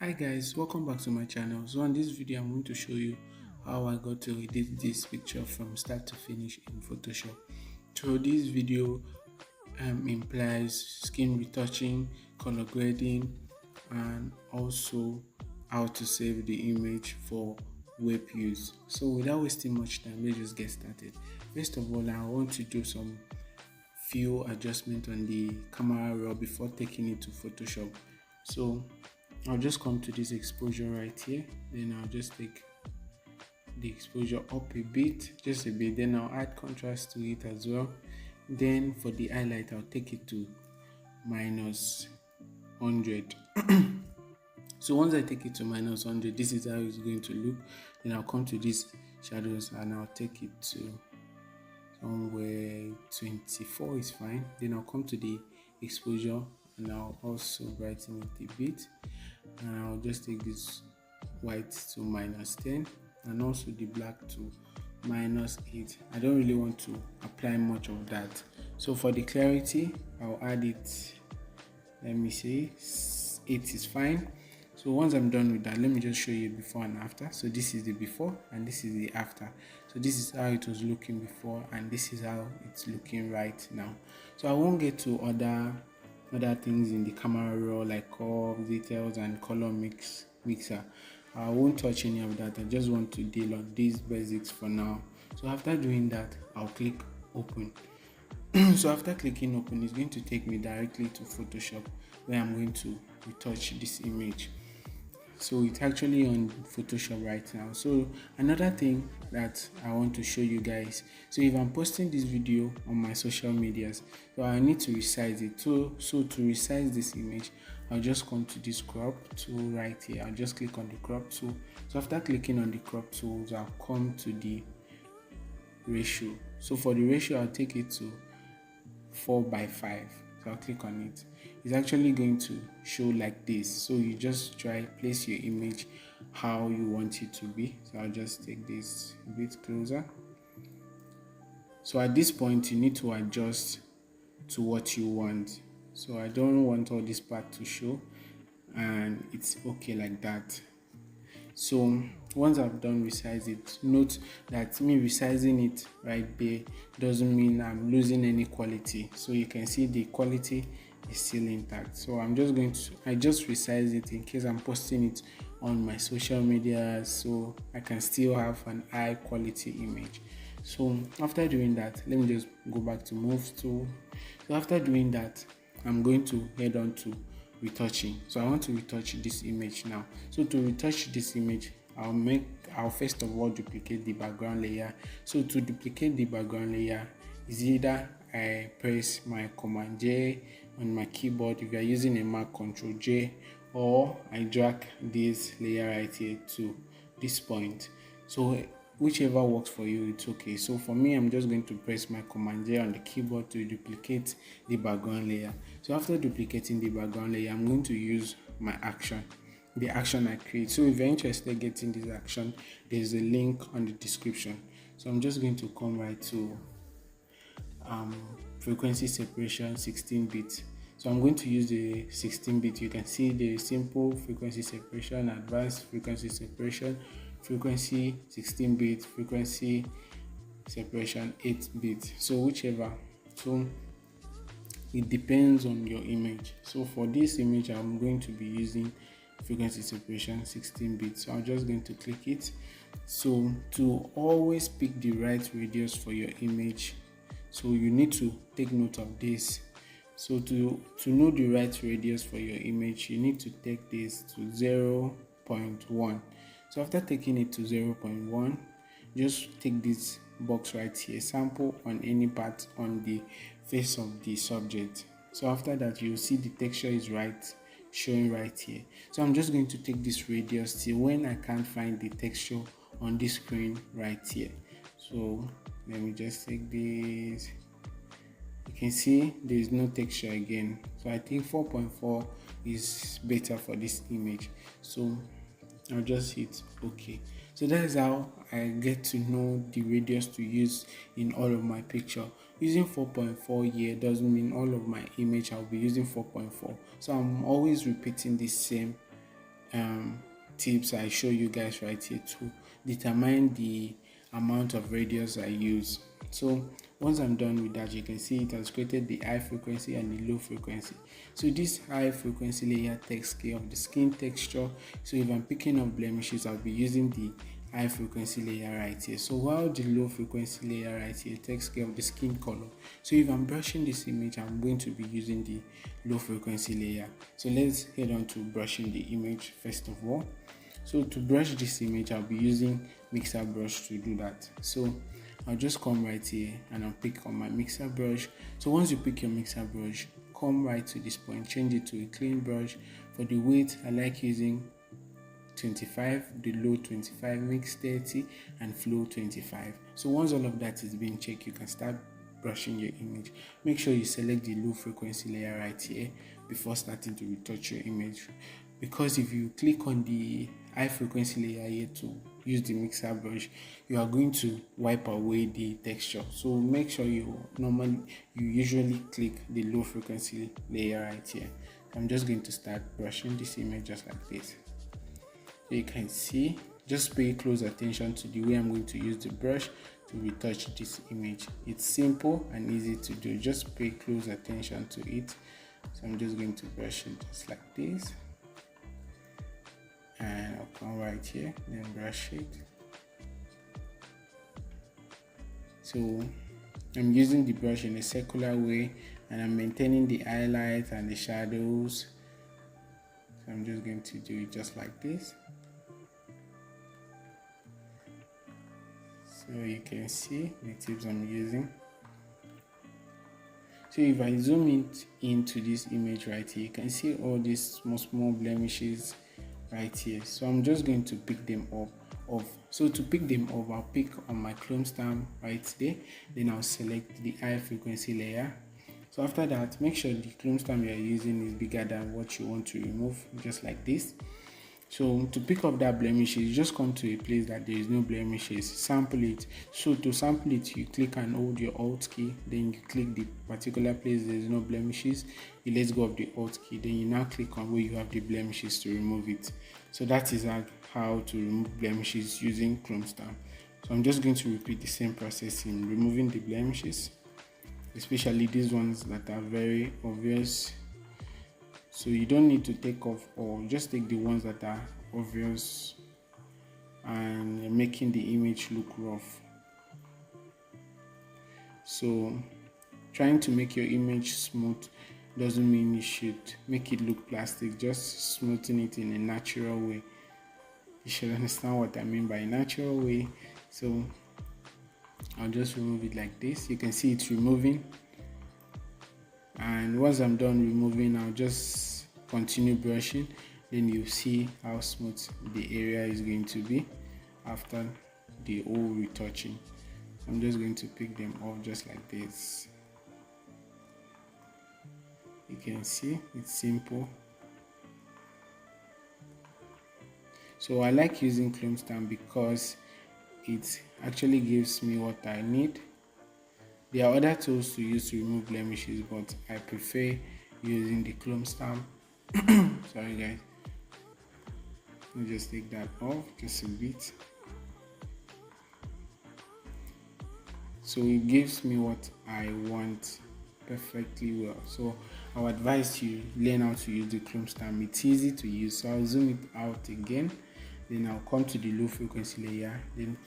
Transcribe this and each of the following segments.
Hi guys, welcome back to my channel. So on this video I'm going to show you how I got to edit this picture from start to finish in Photoshop. So this video implies skin retouching, color grading, and also how to save the image for web use. So without wasting much time, let's just get started. First of all, I want to do some few adjustment on the camera raw before taking it to Photoshop. So I'll just come to this exposure right here, then I'll just take the exposure up a bit, just a bit, then I'll add contrast to it as well. Then for the highlight, I'll take it to minus 100. So once I take it to minus 100, this is how it's going to look. Then I'll come to these shadows and I'll take it to somewhere 24 is fine. Then I'll come to the exposure and I'll also brighten it a bit, and I'll just take this white to minus 10 and also the black to minus 8. I don't really want to apply much of that, so for the clarity I'll add it, let me say 8 is fine. So once I'm done with that, let me just show you before and after. So this is the before and this is the after. So this is how it was looking before and this is how it's looking right now. So I won't get to other things in the camera raw like curves, details, and color mixer. I won't touch any of that. I just want to deal on these basics for now. So after doing that, I'll click open. So after clicking open, it's going to take me directly to Photoshop where I'm going to retouch this image. So it's actually on Photoshop right now. So another thing that I want to show you guys, so if I'm posting this video on my social medias, so I need to resize it. So to resize this image, I'll just come to this crop tool right here. I'll just click on the crop tool. So after clicking on the crop tools, I'll come to the ratio. So for the ratio, I'll take it to 4:5. So I'll click on it. It's actually going to show like this. So you just place your image how you want it to be. So I'll just take this a bit closer. So at this point you need to adjust to what you want. So I don't want all this part to show, and it's okay like that. So once I've done resize it, note that me resizing it right there doesn't mean I'm losing any quality. So you can see the quality is still intact. So I just resize it in case I'm posting it on my social media, so I can still have an high quality image. So after doing that, let me just go back to move tool. So after doing that, I'm going to head on to retouching. So I want to retouch this image now. So to retouch this image, I'll first of all duplicate the background layer. So to duplicate the background layer is either I press my Command J on my keyboard if you are using a Mac, Control J, or I drag this layer right here to this point. So whichever works for you, it's okay. So for me, I'm just going to press my Command J on the keyboard to duplicate the background layer. So after duplicating the background layer, I'm going to use my action, the action I create. So if you're interested in getting this action, there's a link on the description. So I'm just going to come right to frequency separation 16-bit. So I'm going to use the 16-bit. You can see the simple frequency separation, advanced frequency separation, frequency 16-bit, frequency separation 8-bit. So whichever. So it depends on your image. So for this image, I'm going to be using frequency separation 16-bit. So I'm just going to click it. So to always pick the right radius for your image, so you need to take note of this. So to know the right radius for your image, you need to take this to 0.1. So after taking it to 0.1, just take this box right here, sample on any part on the face of the subject. So after that, you'll see the texture is right, showing right here. So I'm just going to take this radius till when I can't find the texture on this screen right here. So let me just take this. You can see there is no texture again. So I think 4.4 is better for this image. So I'll just hit OK. So that is how I get to know the radius to use in all of my picture. Using 4.4 here doesn't mean all of my image I'll be using 4.4. So I'm always repeating this same tips I show you guys right here to determine the amount of radius I use. So once I'm done with that, you can see it has created the high frequency and the low frequency. So this high frequency layer takes care of the skin texture. So if I'm picking up blemishes, I'll be using the high frequency layer right here. So while the low frequency layer right here takes care of the skin color. So if I'm brushing this image, I'm going to be using the low frequency layer. So let's head on to brushing the image first of all. So to brush this image, I'll be using mixer brush to do that. So I'll just come right here and I'll pick on my mixer brush. So once you pick your mixer brush, come right to this point, change it to a clean brush. For the weight, I like using 25, the low 25, mix 30, and flow 25. So once all of that is being checked, you can start brushing your image. Make sure you select the low frequency layer right here before starting to retouch your image, because if you click on the high frequency layer here to use the mixer brush, you are going to wipe away the texture. So make sure you usually click the low frequency layer right here. I'm just going to start brushing this image just like this. So you can see, just pay close attention to the way I'm going to use the brush to retouch this image. It's simple and easy to do, just pay close attention to it. So I'm just going to brush it just like this, and I'll come right here, then brush it. So I'm using the brush in a circular way and I'm maintaining the highlights and the shadows. So I'm just going to do it just like this. So you can see the tips I'm using. So if I zoom into this image right here, you can see all these small blemishes right here. So I'm just going to pick them up off. So to pick them off, I'll pick on my chrome stamp right there, then I'll select the high frequency layer. So after that, make sure the chrome stamp you're using is bigger than what you want to remove, just like this. So to pick up that blemishes, you just come to a place that there is no blemishes, sample it. So to sample it, you click and hold your Alt key, then you click the particular place there is no blemishes, you let go of the Alt key, then you now click on where you have the blemishes to remove it. So that is how to remove blemishes using chrome stamp. So I'm just going to repeat the same process in removing the blemishes, especially these ones that are very obvious. So you don't need to take off all, just take the ones that are obvious and making the image look rough. So trying to make your image smooth doesn't mean you should make it look plastic, just smoothing it in a natural way. You should understand what I mean by natural way. So I'll just remove it like this. You can see it's removing. And once I'm done removing, I'll just continue brushing, then you'll see how smooth the area is going to be after the whole retouching. I'm just going to pick them off just like this. You can see it's simple. So I like using chrome stamp because it actually gives me what I need. There are other tools to use to remove blemishes, but I prefer using the chrome stamp. Sorry guys, let me just take that off just a bit. So it gives me what I want perfectly well. So I would advise you learn how to use the chrome stamp. It's easy to use. So I'll zoom it out again, then I'll come to the low frequency layer, then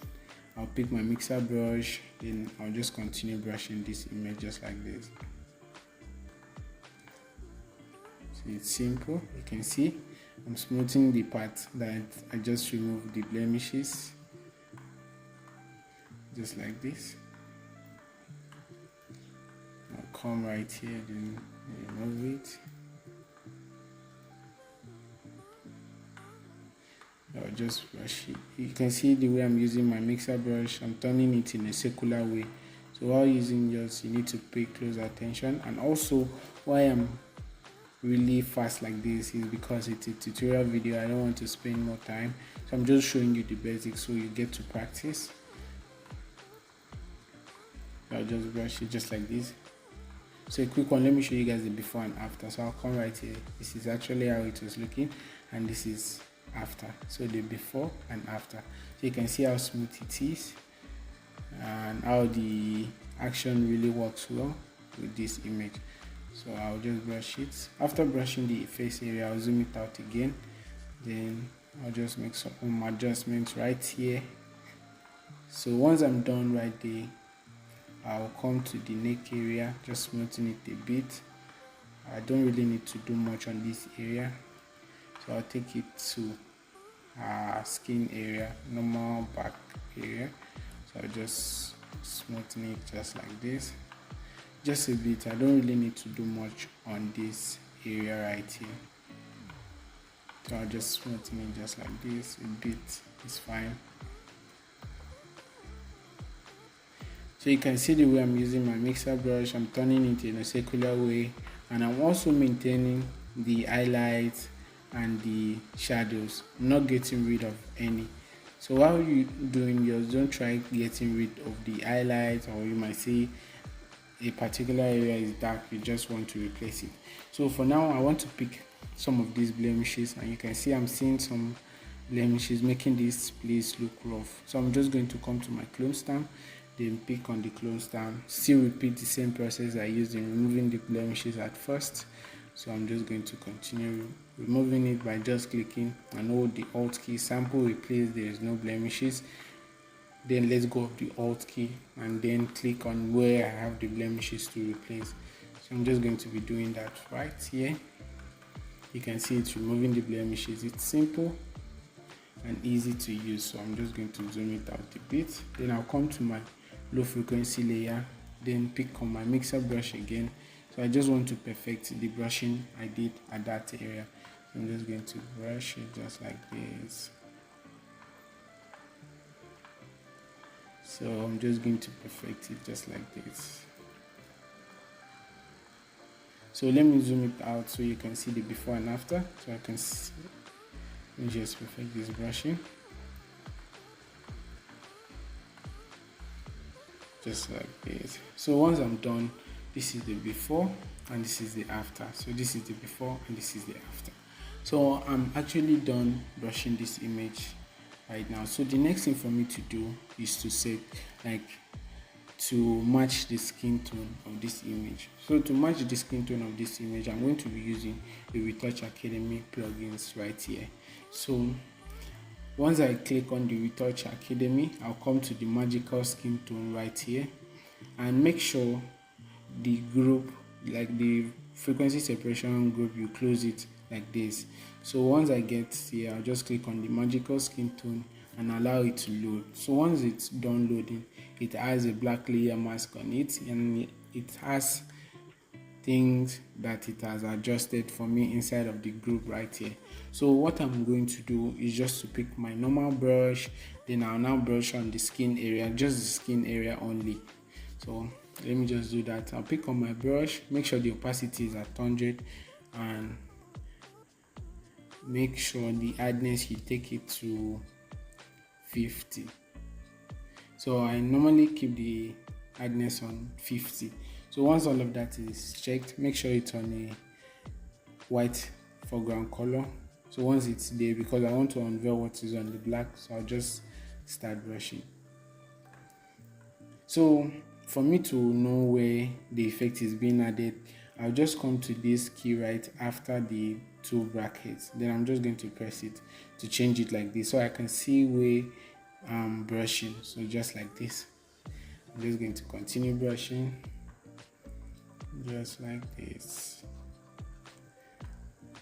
I'll pick my mixer brush, then I'll just continue brushing this image just like this. So it's simple. You can see I'm smoothing the part that I just removed the blemishes, just like this. I'll come right here, then remove it. I'll just brush it. You can see the way I'm using my mixer brush. I'm turning it in a circular way. So while using yours, you need to pay close attention. And also, why I'm really fast like this is because it's a tutorial video. I don't want to spend more time, so I'm just showing you the basics so you get to practice. I'll just brush it just like this. So a quick one, let me show you guys the before and after. So I'll come right here. This is actually how it was looking, and this is after. So the before and after. So you can see how smooth it is and how the action really works well with this image. So I'll just brush it. After brushing the face area, I'll zoom it out again. Then I'll just make some adjustments right here. So once I'm done right there, I'll come to the neck area, just smoothing it a bit. I don't really need to do much on this area, so I'll take it to skin area, normal back area. So I'll just smoothen it just like this, just a bit. I don't really need to do much on this area right here, so I'll just smoothen it just like this a bit. It's fine. So you can see the way I'm using my mixer brush. I'm turning it in a circular way, and I'm also maintaining the highlights and the shadows, not getting rid of any. So while you're doing yours, don't try getting rid of the highlights, or you might say a particular area is dark, you just want to replace it. So for now, I want to pick some of these blemishes, and you can see I'm seeing some blemishes making this place look rough. So I'm just going to come to my clone stamp, then pick on the clone stamp, still repeat the same process I used in removing the blemishes at first. So I'm just going to continue removing it by just clicking and hold the Alt key, sample replace, there is no blemishes. Then let's go up the Alt key and then click on where I have the blemishes to replace. So I'm just going to be doing that right here. You can see it's removing the blemishes. It's simple and easy to use. So I'm just going to zoom it out a bit. Then I'll come to my low frequency layer, then pick on my mixer brush again. So I just want to perfect the brushing I did at that area. So I'm just going to brush it just like this. So I'm just going to perfect it just like this. So let me zoom it out so you can see the before and after. So I can see, let me just perfect this brushing. Just like this. So once I'm done, this is the before and this is the after. So this is the before and this is the after. So I'm actually done brushing this image right now. So the next thing for me to do is to set, to match the skin tone of this image. So to match the skin tone of this image, I'm going to be using the Retouch Academy plugins right here. So once I click on the Retouch Academy, I'll come to the magical skin tone right here and make sure the group, like the frequency separation group, you close it like this. So once I get here, I'll just click on the magical skin tone and allow it to load. So once it's done loading, it has a black layer mask on it, and it has things that it has adjusted for me inside of the group right here. So what I'm going to do is just to pick my normal brush, then I'll now brush on the skin area, just the skin area only. So let me just do that. I'll pick on my brush, make sure the opacity is at 100, and make sure the hardness, you take it to 50. So I normally keep the hardness on 50. So once all of that is checked, make sure it's on a white foreground color. So once it's there, because I want to unveil what is on the black, so I'll just start brushing. So for me to know where the effect is being added, I'll just come to this key right after the two brackets. Then I'm just going to press it to change it like this, so I can see where I'm brushing. So just like this, I'm just going to continue brushing just like this.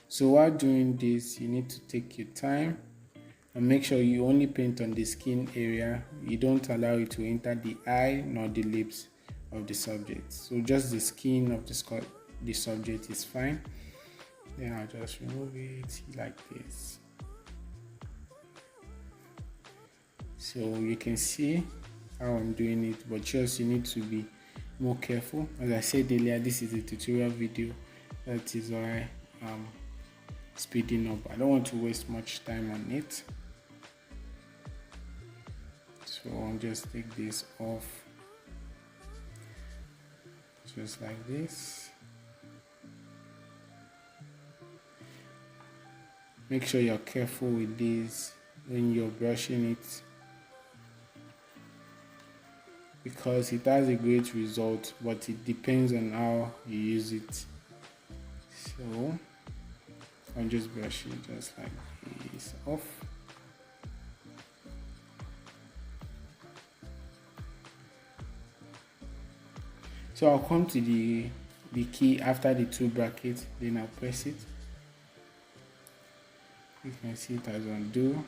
So while doing this, you need to take your time and make sure you only paint on the skin area. You don't allow it to enter the eye nor the lips of the subject. So just the skin of the subject is fine. Then I'll just remove it like this. So you can see how I'm doing it, but just you need to be more careful. As I said earlier, this is a tutorial video, that is why I'm speeding up. I don't want to waste much time on it, so I'll just take this off just like this. make sure you're careful with this when you're brushing it, because it has a great result, but it depends on how you use it. So I'll just brush it just like this off. So I'll come to the key after the two brackets, then I'll press it. You can see it as undo.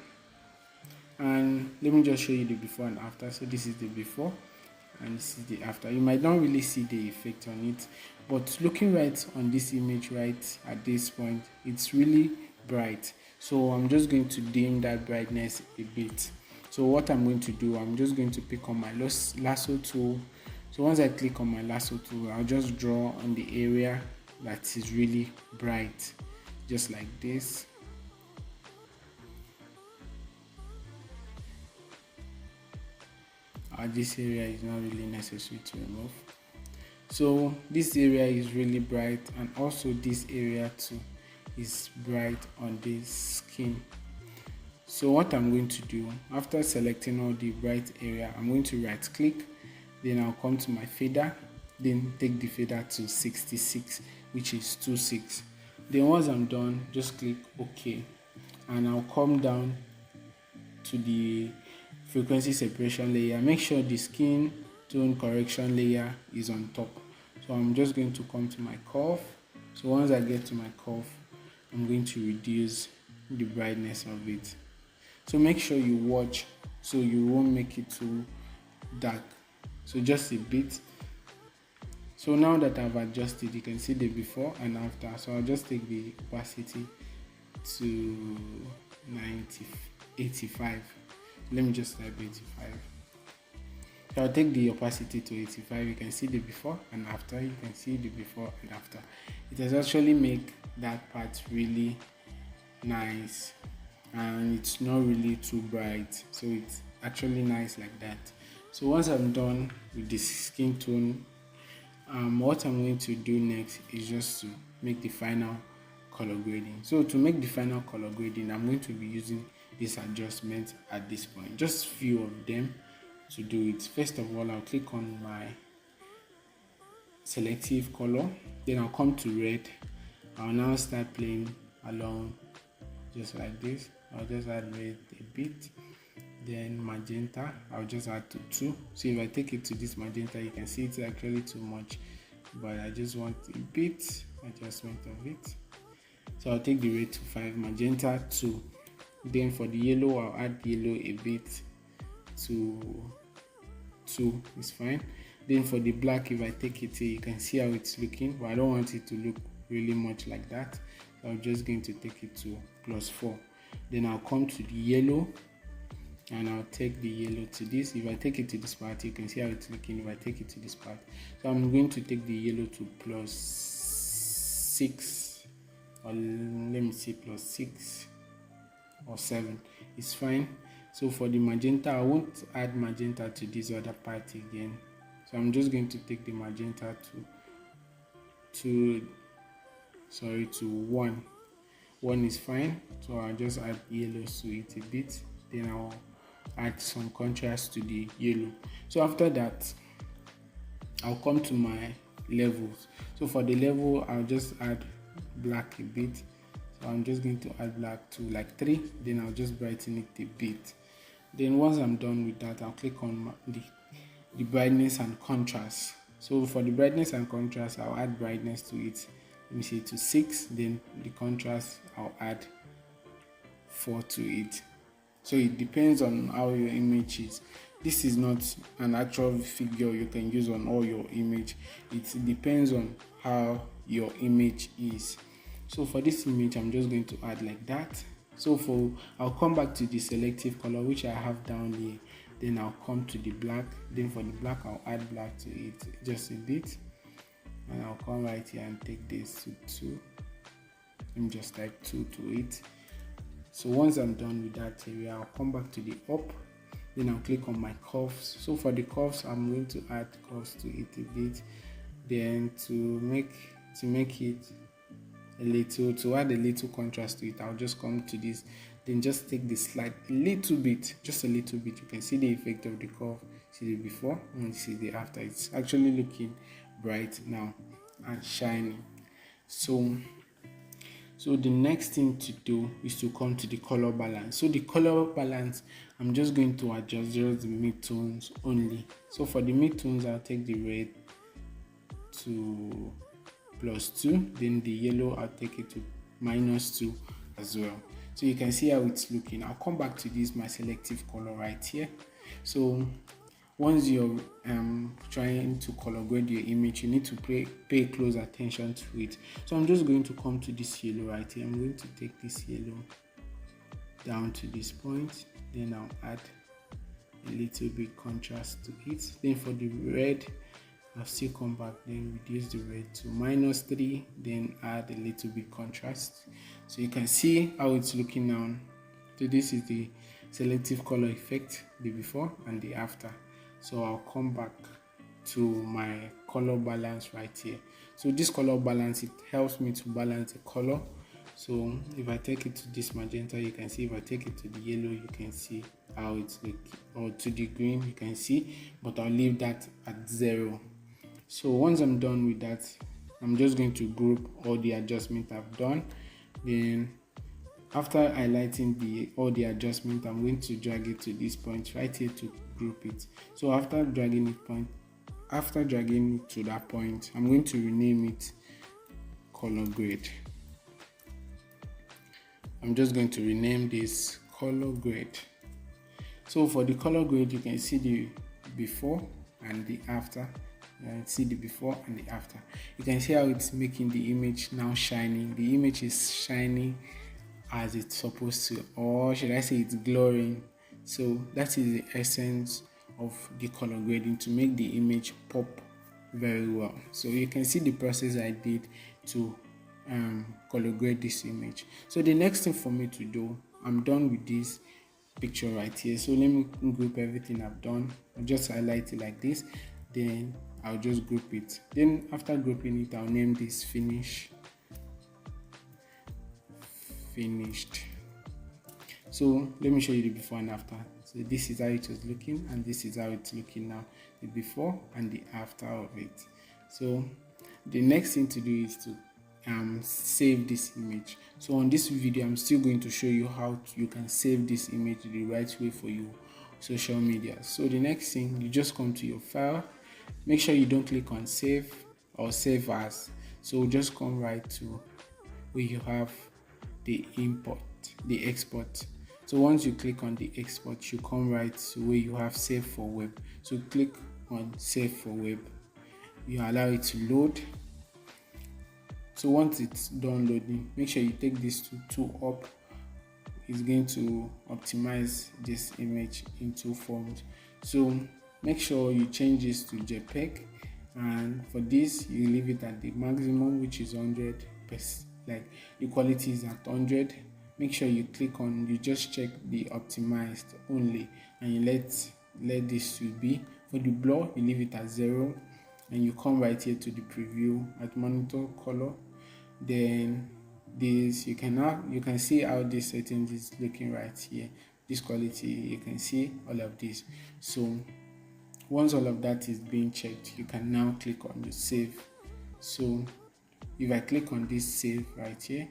And let me just show you the before and after. So this is the before and this is the after. You might not really see the effect on it, but looking right on this image right at this point, it's really bright. So I'm just going to dim that brightness a bit. So what I'm going to do, I'm just going to pick on my lasso tool. So once I click on my lasso tool, I'll just draw on the area that is really bright, just like this. This area is not really necessary to remove. So this area is really bright, and also this area too is bright on this skin. So what I'm going to do, after selecting all the bright area, I'm going to right click, then I'll come to my fader, then take the fader to 66, which is 2.6. Then once I'm done, just click OK, and I'll come down to the frequency separation layer. Make sure the skin tone correction layer is on top. So I'm just going to come to my curve. So once I get to my curve, I'm going to reduce the brightness of it. So make sure you watch so you won't make it too dark. So just a bit. So now that I've adjusted, you can see the before and after. So I'll just take the opacity to 85. Let me just type 85. So I'll take the opacity to 85. You can see the before and after. You can see the before and after. It has actually made that part really nice, and it's not really too bright, so it's actually nice like that. So once I'm done with the skin tone, what I'm going to do next is just to make the final color grading. So to make the final color grading, I'm going to be using this adjustment at this point, just few of them to do it. First of all, I'll click on my selective color, then I'll come to red. I'll now start playing along just like this. I'll just add red a bit, then magenta I'll just add to 2. So if I take it to this magenta, you can see it's actually too much, but I just want a bit adjustment of it. So I'll take the red to 5, magenta 2. Then for the yellow, I'll add yellow a bit to 2, it's fine. Then for the black, if I take it here, you can see how it's looking, but I don't want it to look really much like that. So I'm just going to take it to +4. Then I'll come to the yellow and I'll take the yellow to this. If I take it to this part, you can see how it's looking. If I take it to this part, so I'm going to take the yellow to +6, or let me see, +6 or 7, it's fine. So for the magenta, I won't add magenta to this other part again, so I'm just going to take the magenta to 1. 1 is fine. So I'll just add yellow to it a bit, then I'll add some contrast to the yellow. So after that, I'll come to my levels. So for the level, I'll just add black a bit. So I'm just going to add black to like 3, then I'll just brighten it a bit. Then once I'm done with that, I'll click on the brightness and contrast. So for the brightness and contrast, I'll add brightness to it. Let me see, to 6. Then the contrast, I'll add 4 to it. So it depends on how your image is. This is not an actual figure you can use on all your image. It depends on how your image is. So for this image, I'm just going to add like that. So I'll come back to the selective color, which I have down here. Then I'll come to the black. Then for the black, I'll add black to it just a bit. And I'll come right here and take this to 2. Let me just type 2 to it. So once I'm done with that area, I'll come back to the up. Then I'll click on my curves. So for the curves, I'm going to add curves to it a bit. Then to make it a little, to add a little contrast to it, I'll just come to this, then just take the slide a little bit, just a little bit. You can see the effect of the curve. See the before and see the after. It's actually looking bright now and shiny. So the next thing to do is to come to the color balance. So the color balance, I'm just going to adjust just the midtones only. So for the midtones, I'll take the red to +2, then the yellow, I'll take it to -2 as well. So you can see how it's looking. I'll come back to this, my selective color right here. So once you're trying to color grade your image, you need to pay close attention to it. So I'm just going to come to this yellow right here. I'm going to take this yellow down to this point, then I'll add a little bit contrast to it. Then for the red, I'll still come back, then reduce the red to -3, then add a little bit contrast. So you can see how it's looking now. So this is the selective color effect, the before and the after. So I'll come back to my color balance right here. So this color balance, it helps me to balance the color. So if I take it to this magenta, you can see. If I take it to the yellow, you can see how it's looking, or to the green, you can see, but I'll leave that at 0. So once I'm done with that, I'm just going to group all the adjustment I've done. Then after highlighting all the adjustment, I'm going to drag it to this point right here to group it. So after dragging it to that point, I'm going to rename it color grade. I'm just going to rename this color grade. So for the color grade, you can see the before and the after. See the before and the after. You can see how it's making the image now shining. The image is shining as it's supposed to, or should I say it's glowing. So that is the essence of the color grading, to make the image pop very well. So you can see the process I did to color grade this image. So the next thing for me to do, I'm done with this picture right here. So let me group everything I've done. I'll just highlight it like this, then I'll just group it. Then after grouping it, I'll name this finished. So let me show you the before and after. So this is how it was looking, and this is how it's looking now, the before and the after of it. So the next thing to do is to save this image. So on this video, I'm still going to show you how you can save this image the right way for your social media. So the next thing, you just come to your file. Make sure you don't click on save or save as. So just come right to where you have the export. So once you click on the export, you come right to where you have save for web. So click on save for web. You allow it to load. So once it's done loading, make sure you take this tool up. It's going to optimize this image into format. So make sure you change this to JPEG, and for this you leave it at the maximum, which is 100%. Like the quality is at 100. Make sure you just check the optimized only, and you let this to be. For the blur, you leave it at 0, and you come right here to the preview at monitor color. Then this, you can see how this settings is looking right here. This quality, you can see all of this. So once all of that is being checked, you can now click on the save. So if I click on this save right here,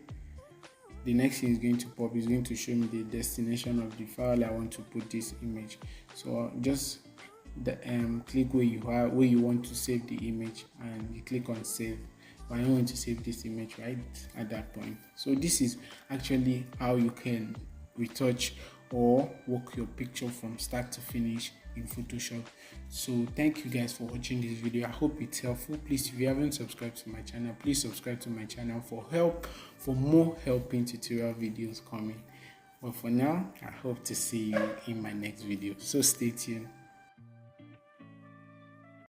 the next thing is going to pop. Is going to show me the destination of the file I want to put this image. So just click where you want to save the image, and you click on save. But I want to save this image right at that point. So this is actually how you can retouch or work your picture from start to finish in Photoshop. So thank you guys for watching this video. I hope it's helpful. Please, if you haven't subscribed to my channel, please subscribe to my channel for more helping tutorial videos coming. But for now, I hope to see you in my next video. So stay tuned.